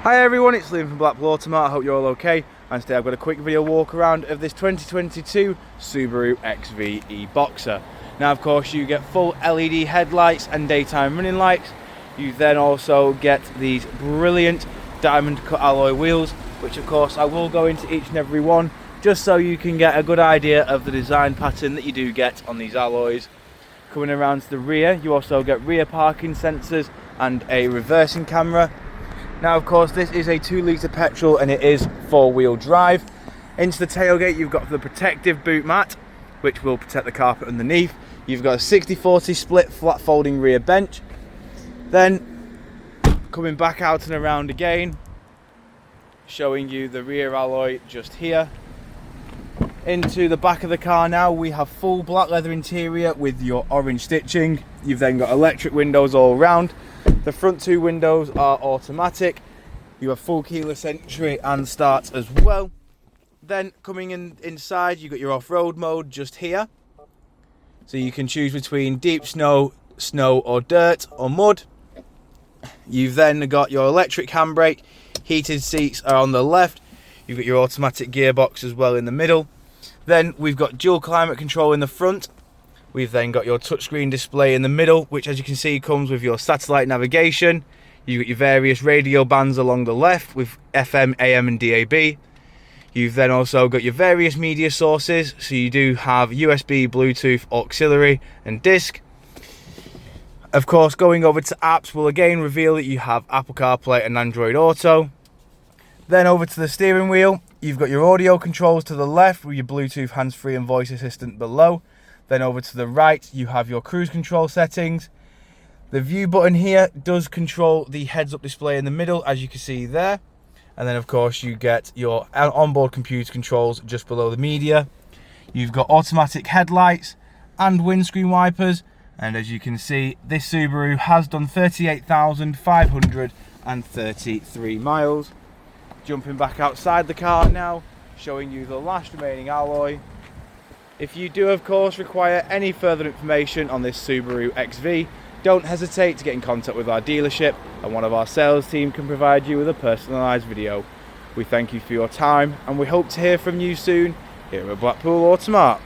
Hi everyone, it's Liam from Blackpool Automart. I hope you're all okay. And today I've got a quick video walk around of this 2022 Subaru XV e-Boxer. Now of course you get full LED headlights and daytime running lights. You then also get these brilliant diamond cut alloy wheels, which of course I will go into each and every one just so you can get a good idea of the design pattern that you do get on these alloys. Coming around to the rear, you also get rear parking sensors and a reversing camera. Now of course this is a 2 litre petrol and it is 4-wheel drive. Into the tailgate you've got the protective boot mat, which will protect the carpet underneath. You've got a 60/40 split flat folding rear bench. Then coming back out and around again, showing you the rear alloy just here. Into the back of the car now, we have full black leather interior with your orange stitching. You've then got electric windows all around. The front 2 windows are automatic. You have full keyless entry and start as well. Then coming inside, you've got your off-road mode just here. So you can choose between deep snow, snow or dirt or mud. You've then got your electric handbrake. Heated seats are on the left. You've got your automatic gearbox as well in the middle. Then we've got dual climate control in the front. We've then got your touchscreen display in the middle, which as you can see comes with your satellite navigation. You've got your various radio bands along the left with FM, AM and DAB. You've then also got your various media sources, so you do have USB, Bluetooth, auxiliary and disc. Of course, going over to apps will again reveal that you have Apple CarPlay and Android Auto. Then over to the steering wheel, you've got your audio controls to the left with your Bluetooth hands-free and voice assistant below. Then over to the right, you have your cruise control settings. The view button here does control the heads-up display in the middle, as you can see there. And then of course you get your onboard computer controls just below the media. You've got automatic headlights and windscreen wipers. And as you can see, this Subaru has done 38,533 miles. Jumping back outside the car now, showing you the last remaining alloy. If you do of course require any further information on this Subaru XV, don't hesitate to get in contact with our dealership and one of our sales team can provide you with a personalised video. We thank you for your time and we hope to hear from you soon here at Blackpool Automart.